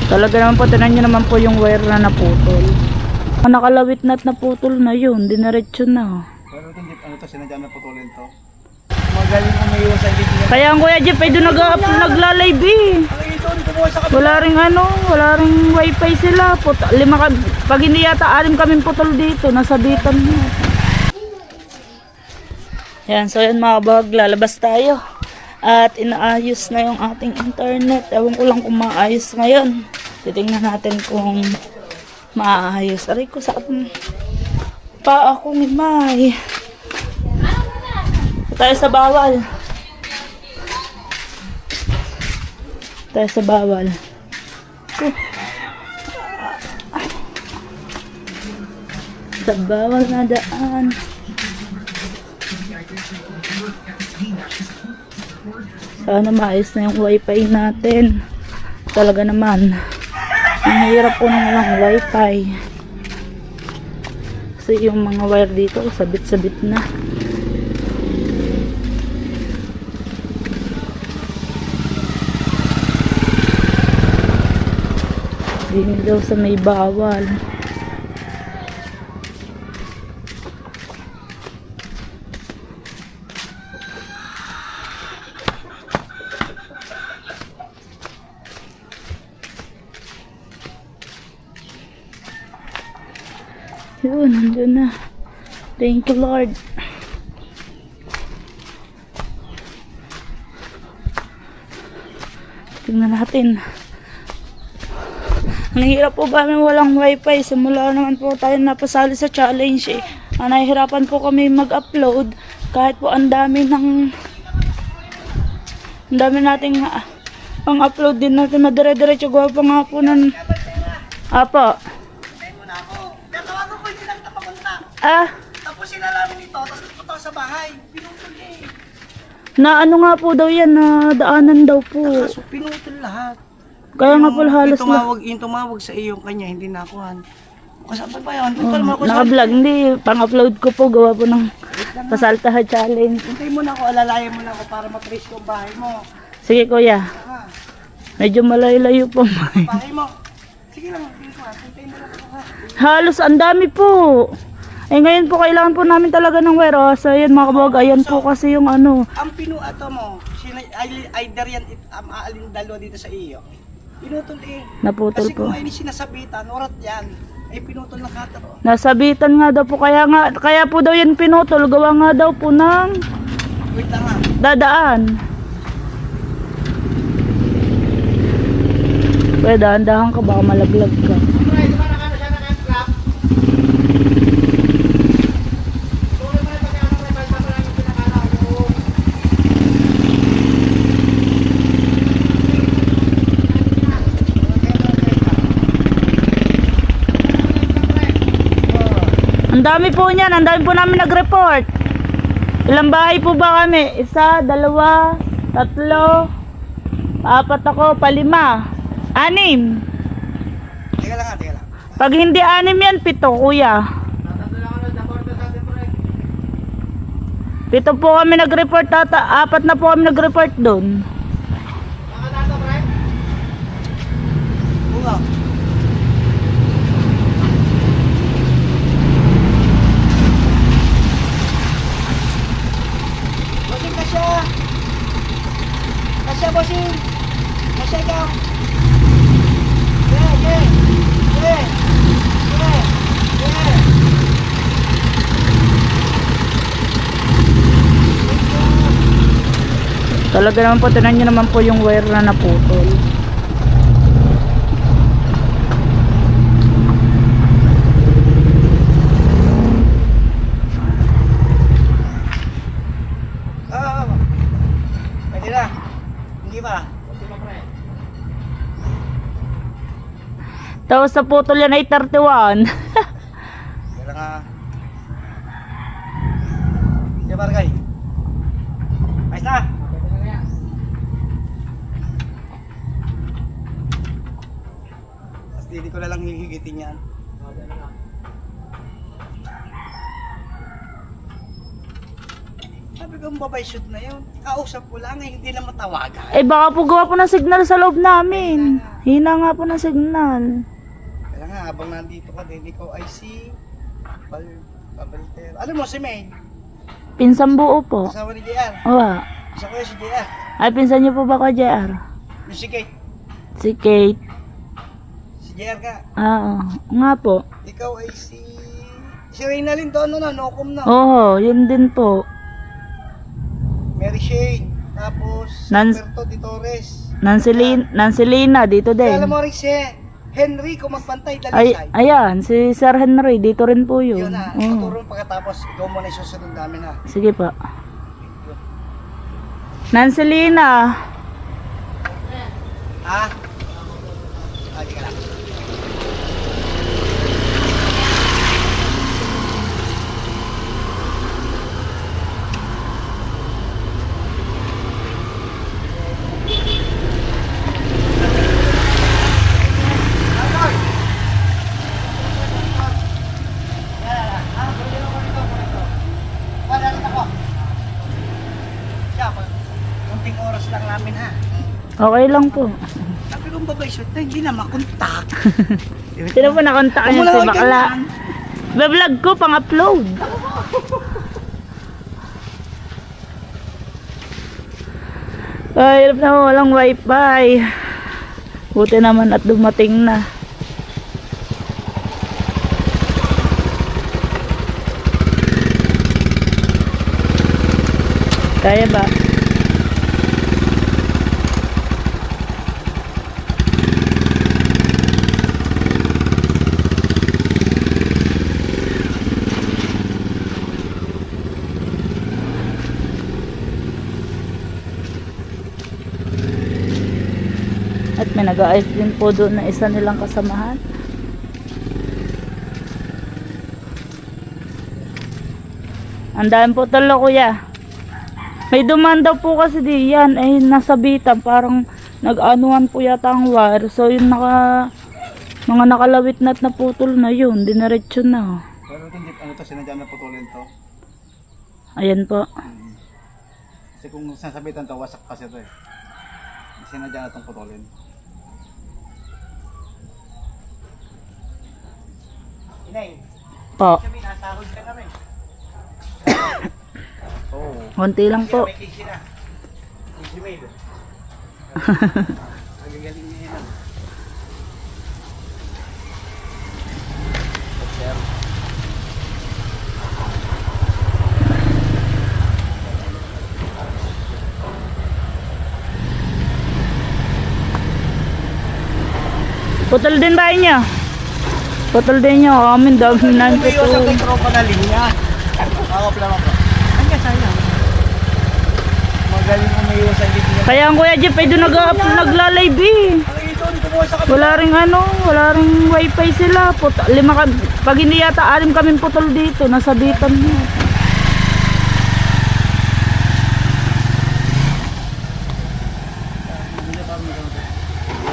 Talaga naman po, tinan nyo naman po yung wire na naputol. Nakalawit na at naputol na yun, dinaretso na. Pero ito, ano to, sinadya na putulin to. Magaling umiiwas sa ibig niya. Kaya ang Kuya Jeff ay doon nagla-live eh. Wala ring wala ring wifi sila. Pag hindi yata 6 kaming putol dito, nasabitan mo. Yan, so yan mga kabag, lalabas tayo. At inaayos na yung ating internet. Ewan ko lang kung maayos ngayon. Titingnan natin kung maayos. Aray ko, saan pa ako ni May? Tayo sa bawal. Tayo sa bawal. Sa bawal na daan. Sana maayos na yung wifi natin. Talaga naman. Ang hirap po nang walang wifi. Kasi yung mga wire dito, sabit-sabit na. Hindi daw sa may bawal. Yun, nandun na. Thank you, Lord. Tingnan natin. Ang hirap po ba naman walang wifi? Simula naman po tayo napasali sa challenge eh. Nahihirapan po kami mag-upload. Kahit po ang dami nating pang-upload din natin. Madire-diretso gawa pa nga po ng... Apo. Tapos sinalamin ito, tapos pupunta sa bahay. Pinutol eh. Na ano nga po daw yan, na daanan daw po. Kaso pinutol lahat. Kaya nga po halos yung tumawag sa iyo kanya, hindi nakuhan. Kasama pa yun. Naka-vlog, hindi. Pang-upload ko po, gawa po ng pasaltaha challenge. Hintay mo na ako, alalayan mo na ako para matrace ko ang bahay mo. Sige kuya. Medyo malayo-layo po. Bahay mo. Sige lang, hintay mo na ako. Halos ang dami po. Eh ngayon po kailangan po namin talaga ng wire. So yun mga kabog, ayan po kasi yung ano. Ang pinuato mo, either yan aalin dalawa dito sa iyo. Pinutol eh. Naputol kasi po. kung ay sinasabitan, orat yan. Ay pinutol na kataro. Nasabitan nga daw po. Kaya po daw yan pinutol. Gawa nga daw po ng Wait lang ha. dadaan. Kaya dahan-dahan ka, baka malaglag ka. Ang dami po niyan, ang dami po namin nag-report. Ilang bahay po ba kami? 1, 2, 3, 4 ako, 5, 6. Teka lang. Pag hindi 6 yan, 7 kuya. 7 po kami nag-report, 4 na po kami nag-report doon. Bunga. Kasya bossing. Kasya ikaw. Yeah. Talaga naman po, tinan nyo naman po yung wire na naputol. Pwede na. Hindi ba? Tapos sa putol yan ay 31. Kaya lang ha. Diya barangay. Ayos na. Tapos hindi ko na lang hihigitin yan. Sabi ko, babay shoot na yun. Kausap ko lang, hindi na matawagan. Eh baka po gawa po ng signal sa loob namin. Hina nga po ng signal. Kaya nga, habang nandito ka din, ikaw ay si Pabaltero. Ano mo, si May? Pinsan buo po. Asawa ni JR. Oo. Isa ko yun si JR. Ay, pinsan niyo po ba ko, JR? Yung si Kate. Si Kate. Si JR ka. Oo. Nga po. Ikaw ay si... Si Reynalyn doon, Nokom na. Oo, yun din po. Mary Shane. Tapos, Roberto Di Torres. Nancy Lina, dito Kaya alam din. mo rin si Henry, kung magpantay, Ay, dalisay. ayan, si Sir Henry, dito rin po yun. Yun na, Oo. maturo pagkatapos, ikaw muna yung susunod namin ha. Sige po. Nancy Lina. Ha? Di ka lang. Kunting oras lang namin ha. Okay lang po. Sabi kong babay shoot na hindi na makontak. Sino po nakontak niya si Bakla? Bablog ko, pang-upload. Ay, hirap na walang wifi. Buti naman at dumating na. Kaya ba? At may nag-aayos din po doon na isa nilang kasamahan. Ang dami po talo, kuya. May duman daw po kasi diyan ay nasabitan, parang nag-anuhan po yata ang wire. So yung mga nakalawit na at naputol na yun, diniretso na. Pero hindi, ano to, sinadya na putulin to. Ayan po. Kasi kung sasabitan to, wasak kasi to eh. Sinadya na itong putulin. Inay, Po. sabi nasahod ka namin. Oo. Konti lang po. May kisi na. Kisi made. Magagaling niya yan. Sir. Putol din ba niya? Putol din niya. Amin daging nan Umiiwas ang putol. tropa na linya. Ako lang ako. Hanggang sayang. Magaling umiiwas ang linya. Kaya ang Kuya Jeff ay doon nagla-live eh. Ang ito, dito mo sa Wala ring wala ring wifi sila. Pag hindi yata 6 kaming putol dito, nasabitan niya.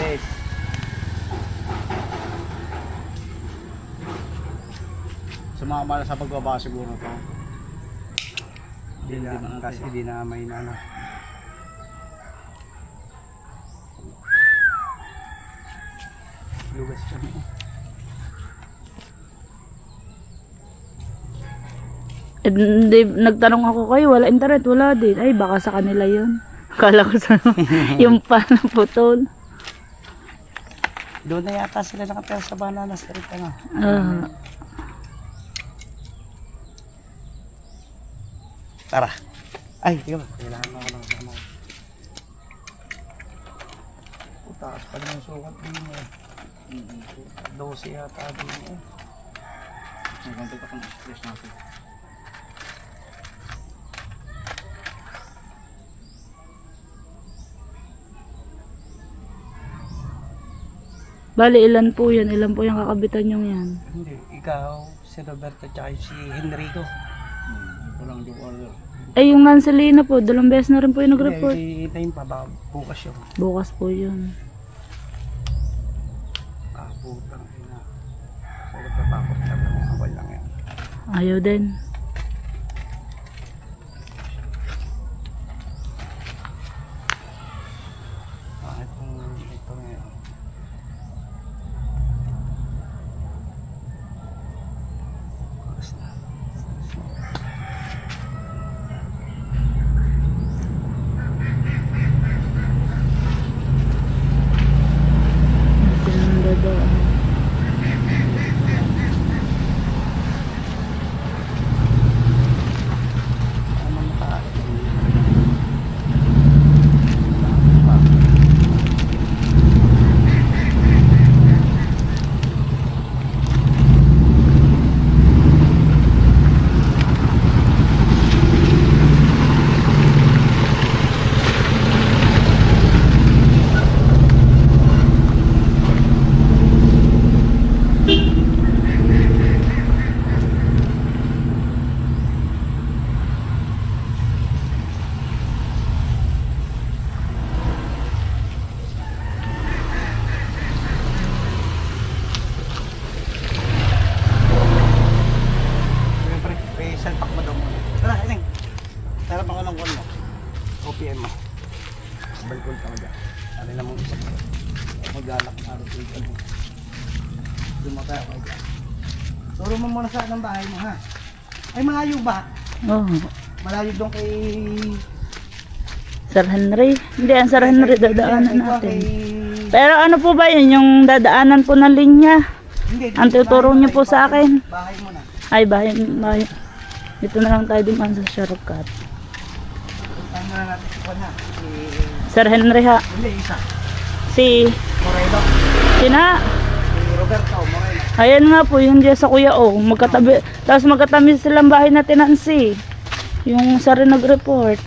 Yes. Sumama na sa pagbaba siguro to. Hindi na, kasi hindi na may nana. Lugas kami. Nagtanong ako kayo, wala internet, wala din. Ay, baka sa kanila yun. Akala ko sa yung pa na putol. Doon na yata sila nakatira sa Banana Street nga. Tara. Ay, tingnan mo. Kailangan mo ako ng kasama. Taas pa naman sukat din mo. 12 yata din mo. Nagantay pa kung stress natin. Bali, ilan po yan? Ilan po yung kakabitan yung yan? Hindi, ikaw, si Roberto, tsaka si Henrico. Walang yung order. Ay, yung Nancy Lina po, 2 beses na rin po yung nag-report. Hindi, hintayin pa ba? Bukas yun. Bukas po yun. Putang ina. So, nagpapakot lang lang. Awal lang yan. Ayaw din. Galak na araw dito. Dumata ako dyan. Turo mo muna sa ng bahay mo ha. Ay malayo ba? Oo. Malayo doon kay... Sir Henry. Hindi, ang Sir Henry dadaanan natin. Kay... Pero ano po ba yun? Yung dadaanan po ng linya. Hindi, Ang tuturo niyo po sa akin. bahay mo na. Ay, bahay. Dito na lang tayo dumaan sa shortcut. Puntahan mo na natin si Juan ha. Sir Henry ha. Hindi, isa. Si... Moreno. Sina? Si Roberto Moreno. Ayan nga po, yung diyan sa Kuya O. Magkatabi. Tapos magkatabi silang bahay na Tinansi. Yung sa rin nag-report.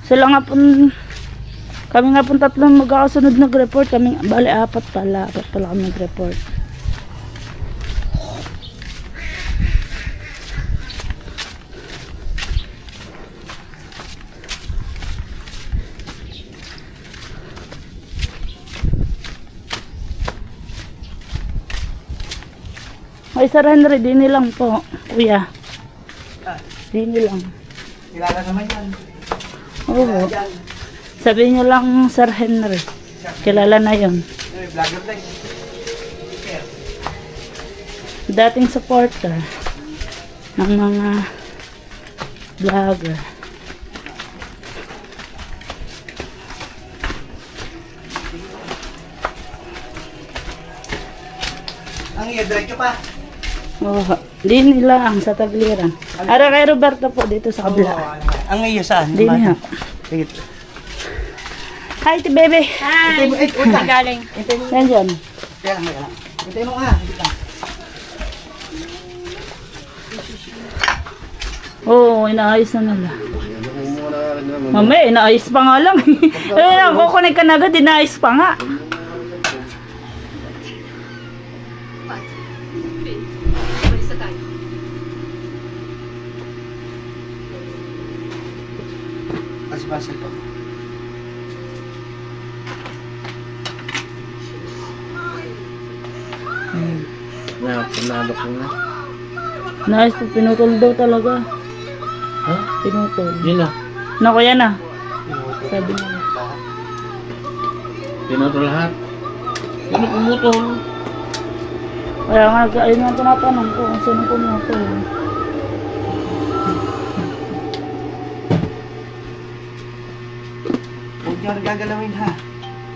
Sila nga po... Kami nga po tatlong magkakasunod nag-report. Kami, bali, apat pala kami nag-report. Ay, Sir Henry, dini lang po, Kuya. Ah, Dini lang. kilala naman yan. Oo. Yan. Sabihin niyo lang, Sir Henry. Kilala na yon. Vlogger tayo. Dating supporter ng mga vlogger. Ang iyo, diretso pa. Oo. Dini lang sa Tagliran. Ara kay Roberto po dito sa kabila. Ang iyo saan? Dini ha. Sige. Hi, ti bebe. Hi! Ay, unta. Galing. Yan dyan. Kaya lang, kaya lang. Hintayin mo nga. Hintayin lang. Oo, inaayos na nila. Mamaya, inaayos pa nga lang. Ayun, kukunin ka na agad, inaayos pa nga. Kasi pasal po. Panalo ko na. Inaayos po, pinutol daw talaga. Ha? Pinutol. Yun na. Naku, yan na. Sabi niya. Pinutol lahat. Sino pumutol? Kaya nga, ayun nga tinatanong ko kung sino pumutol. Huwag niyo gagalawin ha.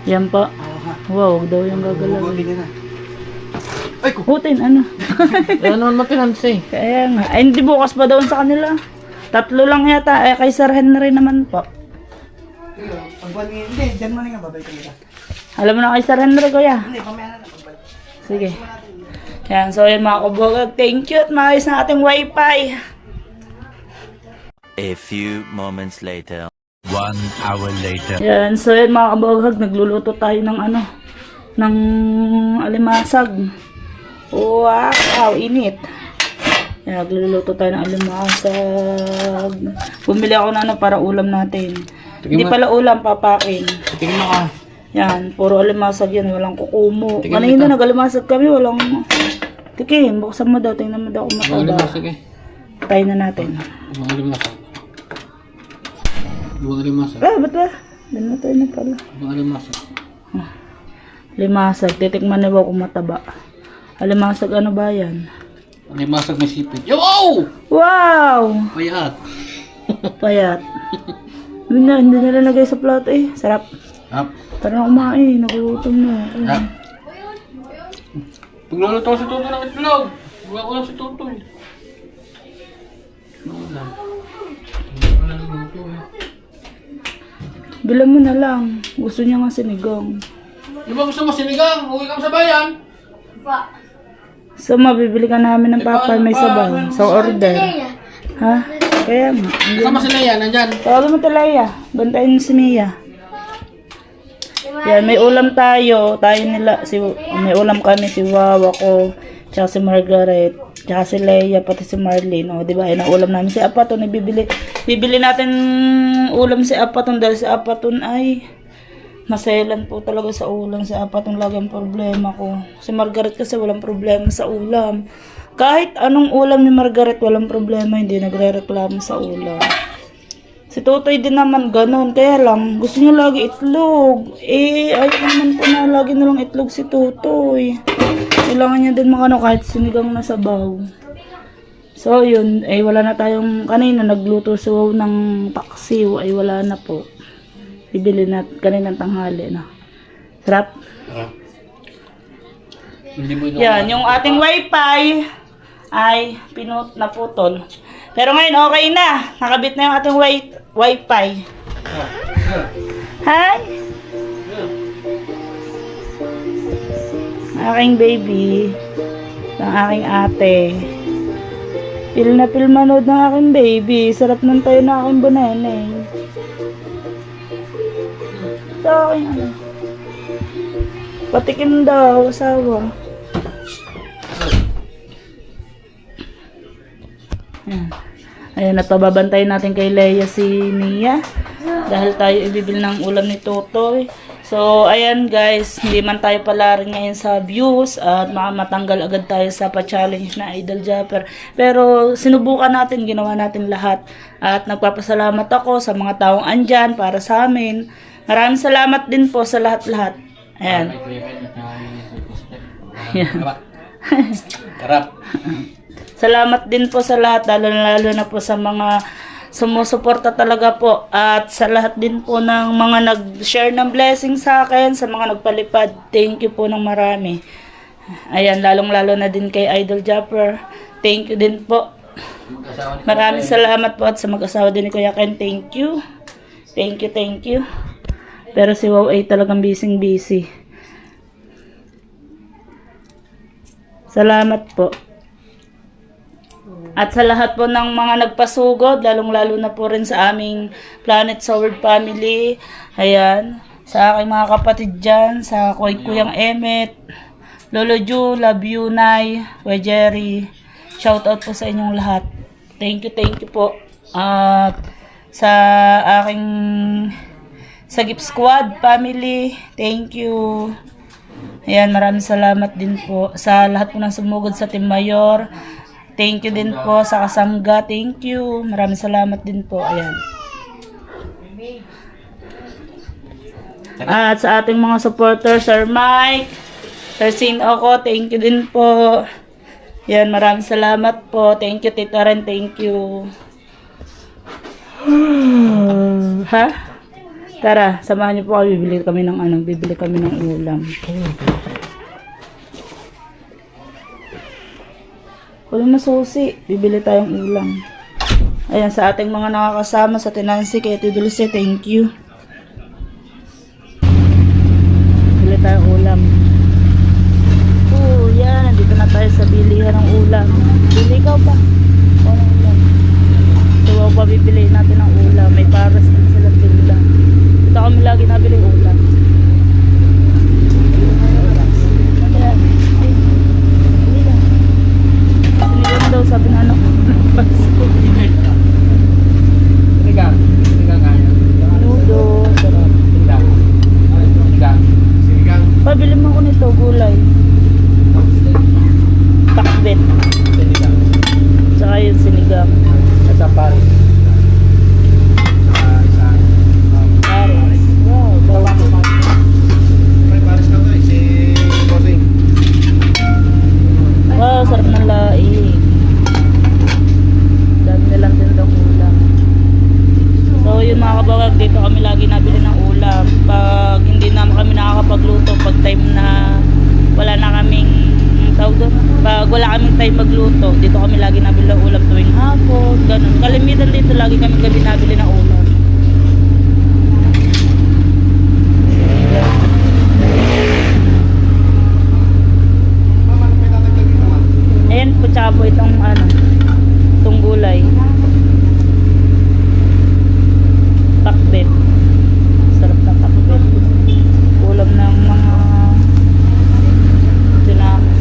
Yan pa. Oo ha. Wow, wag daw yung Huwagin gagalawin. niyo na. Ay ko. Hutin, ano? Kaya naman matinansi. Kaya nga. Ay, hindi bukas pa daw sa kanila. Tatlo lang yata. Eh, kay Sir Henry naman po. Pagbalik, hindi. Diyan mo na nga babalik ka. Alam mo na kay Sir Henry, kuya. Hindi, pamaya na lang pagbalik. Sige. Yan, so yan mga kabogag. Thank you at maayos na ating wifi. A few moments later. 1 hour later. Yan, so yan mga kabogag. Nagluluto tayo ng ano, ng alimasag. Wow, init. Yan, nagluluto tayo ng alimasag. Bumili ako na ano para ulam natin. Hindi pala ulam, papakin. Tingin mo ka. Yan, puro alimasag yan, walang kukumo. Tingnan mo Kanina ito. nag-alimasag kami, walang... Tikim, buksan mo daw, tingnan mo daw kung mataba. Sige. Tayo na natin. Buwan alimasag. Buwan alimasag. Ah, ba't ba? Tayo na pala. Buwan alimasag. Alimasag, titikman na ba kung mataba? Alimasag, ano ba yan? Alimasag may sipit. Yo! Oh! Wow! Payat. Payat. Hindi na nalagay sa plato eh. Sarap. Up. Tara na kumain, nagugutom na. Up. Pagluluto si Tutoy ng itlog. Wala ko lang si Tutoy. Wala. Wala luto eh. Bilang mo na lang. Gusto niya nga sinigang. Di ba gusto mo sinigang? Uwi ka sa bayan? So, mabibili ka namin ng papa, may sabaw. So, order. Ha? Kaya nga. Kasama si Leia, nandyan. Tawagan mo Talaya. Bantayin mo si Mia. Yan, may ulam tayo. Tayo nila. May ulam kami. Si Wawa ko. Tsaka si Margaret. Tsaka si Leia. Pati si Marlene. O, diba? Yan ang ulam namin. Si Apaton. Bibili natin ulam si Apaton. Dahil si Apaton ay maselan po talaga sa ulam. Si Apaton lagi ang problema ko. Si Margaret kasi walang problema sa ulam. Kahit anong ulam ni Margaret, walang problema, hindi nagre-reklamo sa ulam. Si Si Totoy din naman ganun. Kaya lang, gusto niya lagi itlog. Eh, ayaw naman po na lagi na lang itlog si Totoy. Kailangan niya din makano kahit sinigang na sabaw. So, yun. Eh, wala na tayong kanina. Nagluto si Wow ng paksiw. Ay, wala na po. Bibili na kaninang tanghali na. Sarap. Hindi mo Yan, yung ating wifi ay naputol. Pero ngayon okay na. Nakabit na yung ating wifi. Hi! Aking baby. Ang aking ate. Pil na pil manood ng aking baby. Sarap ng tayo na aking banana. Ito aking ano. Patikim daw, asawa. Ayan, natababantay natin kay Leia si Mia. Dahil tayo ibibili ng ulam ni Totoy. So, ayan guys, hindi man tayo pala rin ngayon sa views at matanggal agad tayo sa pa-challenge na Idol Japper. Pero sinubukan natin, ginawa natin lahat. At nagpapasalamat ako sa mga taong andyan para sa amin. Maraming salamat din po sa lahat-lahat. Ayan. Ayan. Karap. Salamat din po sa lahat, lalo na po sa mga sumusuporta talaga po. At sa lahat din po ng mga nag-share ng blessing sa akin, sa mga nagpalipad. Thank you po ng marami. Ayan, lalong-lalo na din kay Idol Japper. Thank you din po. Maraming salamat po at sa mag-asawa din ni Kuya Ken. Thank you. Thank you, thank you. Pero si Wow ay talagang busy. Salamat po. At sa lahat po ng mga nagpasugod, lalong-lalo na po rin sa aming Planet Sword family. Ayan. Sa aking mga kapatid dyan, sa Kuyang Emmet, Lolo Ju, love you, Nay, Kuya Jerry. Shoutout po sa inyong lahat. Thank you po. At sa aking Sagip Squad family, thank you. Ayan, maraming salamat din po sa lahat po ng sumugod sa Team Mayor. Thank you din po sa Kasangga. Thank you. Maraming salamat din po. Ayan. At sa ating mga supporters, Sir Mike, Sir Sin Oko, thank you din po. Ayan, maraming salamat po. Thank you, Tita Ren. Thank you. Ha? Tara, samahan niyo po kami. Bibili kami ng ulam. Walang na susi. Bibili tayong ulam. Ayan, sa ating mga nakakasama sa Tinansi, kay Tito Dulce, thank you. Bibili tayong ulam. Yan. Dito na tayo sa bilihan ng ulam. Bili ikaw pa. Walang ulam. So, pa bibili natin ng ulam. May paras din silang tinda. Dito kami lagi nabili ulam. Ayan. Sinigang daw, sabi na ano. Sinigang kaya. Nudo, sarap. Sinigang. Pabili mo ako nito, gulay. Takbet. Sinigang. Tsaka yung sinigang. At sa Paris. Paris. Wow, bawang. May Paris na to si Bossing. Wow, sarap ng laing. Dami nilang tindang ulam. So yun mga kabawag, dito kami lagi nabili ng ulam. Pag hindi naman kami nakakapagluto, pag time na wala na kaming tawag doon, pag wala kaming time magluto, dito kami lagi nabili ng ulam tuwing hapon, ganun. Kalimitan dito lagi kami nabili ng ulam. Ayan po, tsaka po itong itong gulay. Pakbet. Sarap na pakbet. Ulam ng mga tinapos.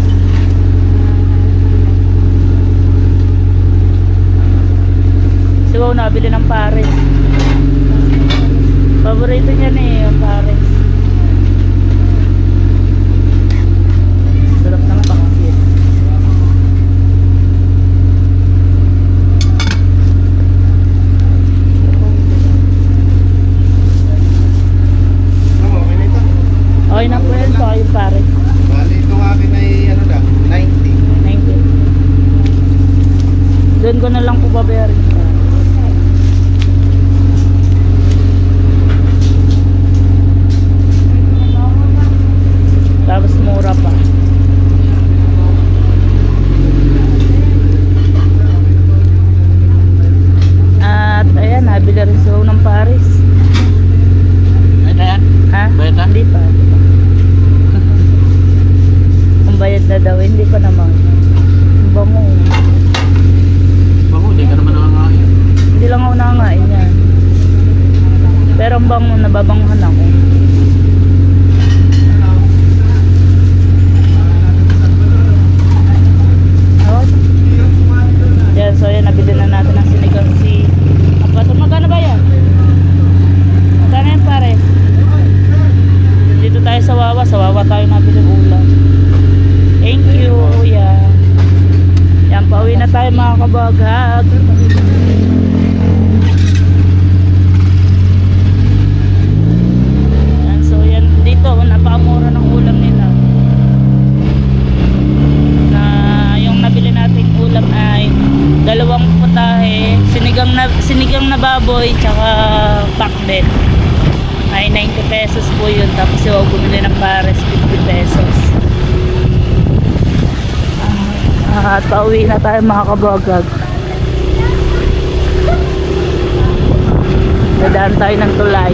Si Wow nabili ng Paris. ba kayong pare? Bali, itong akin ay ano lang, 90. 90. Doon ko na lang po babayarin. Tapos mura pa. At ayan, nabili rin sa ng Paris. Ay na yan? Ha? Bayad na? Hindi pa. Hindi pa. Kung bayad na daw, hindi pa naman. Ang bango. Bako, hindi ka naman nangangain. Hindi lang ako nangangain yan. Pero ang bango, nababanguhan ako. Oh. Yan, so yan, nabili na natin ang sinigang si Apato. Magkano ba yan? Magkano yan pare? Dito tayo sa Wawa. Sa Wawa tayo nabili ulam. Thank you, kuya. Yan, pauwi na tayo mga kabaghag. Yan, so yan, dito, napakamura ng ulam nila. Na yung nabili nating ulam ay dalawang putahe, sinigang na baboy, tsaka pakbet. Ay 90 pesos po yun. Tapos yung bumili ng pares, 50 pesos. At pauwi na tayo mga kabagag. Dadaan tayo ng tulay.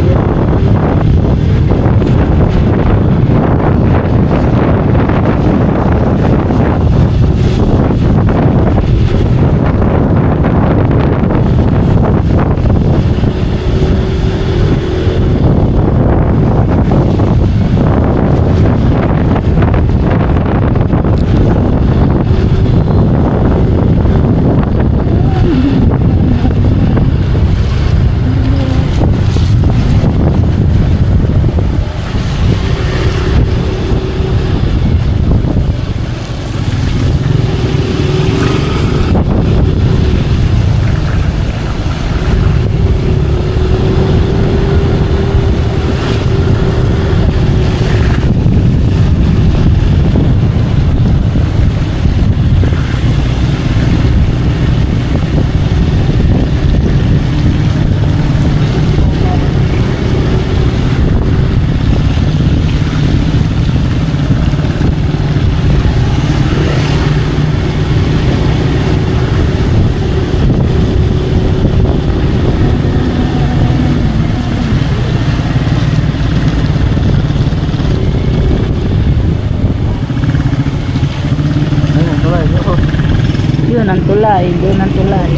Yun ang tulay, doon ang tulay.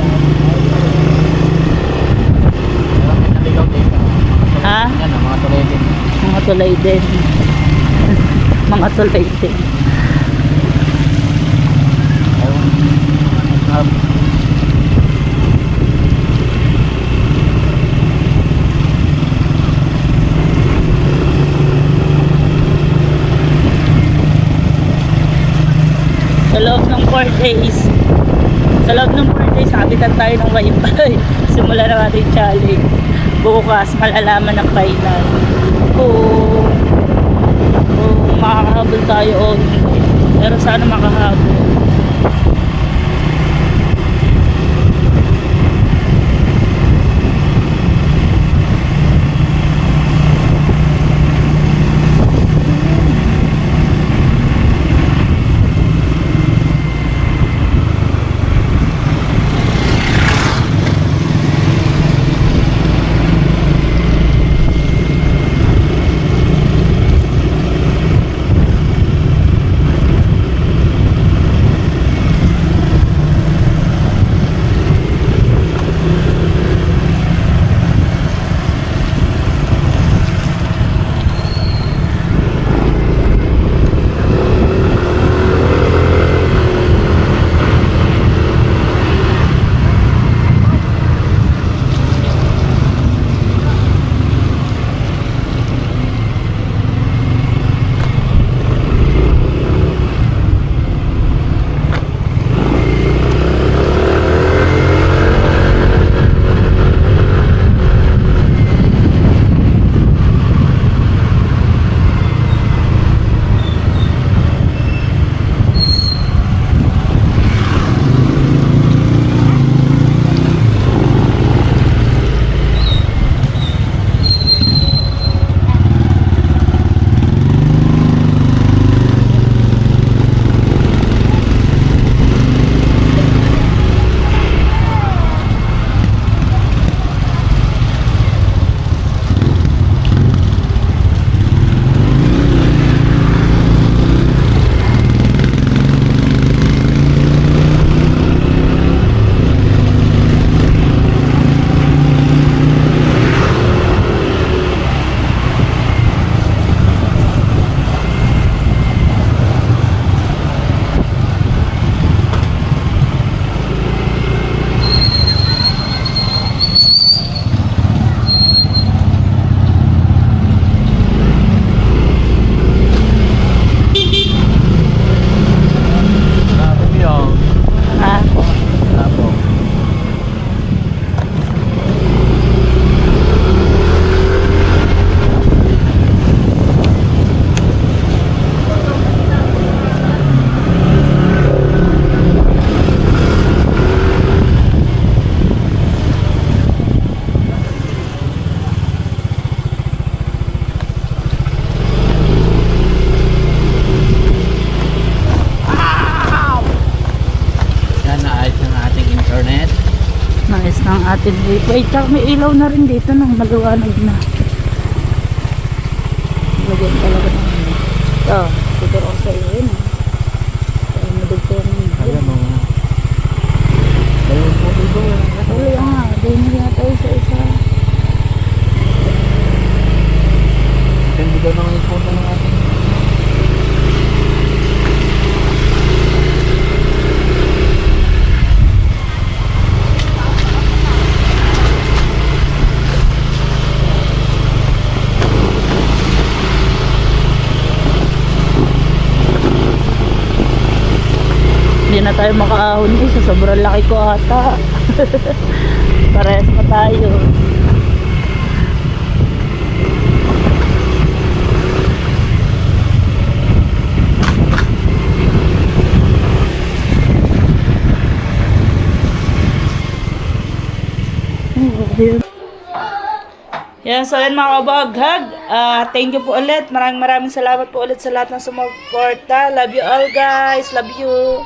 Naligaw din. Ha? Yan, mga tulay din. Mga tulay din. Mga tulay din. Sa loob ng 4 days, sabitan tayo ng wifi. Simula na ating challenge. Bukas, malalaman ng final. Kung makakahabol tayo o hindi. Pero sana makahabol. ng ating wifi. Tsaka may ilaw na rin dito nang maliwanag na. Lagyan talaga ng ito. Siguro ako sa iyo yun. Kaya madugtong yun. Ayan o. Ayun po dito. Tuloy nga. Doon nga tayo sa isa. Hindi daw nang ipunta ng ating. Hindi na tayo makaahon sa sobrang laki ko ata. Parehas pa tayo. Yan, so yan mga kabaghag. Thank you po ulit. Maraming salamat po ulit sa lahat ng sumuporta. Love you all guys. Love you.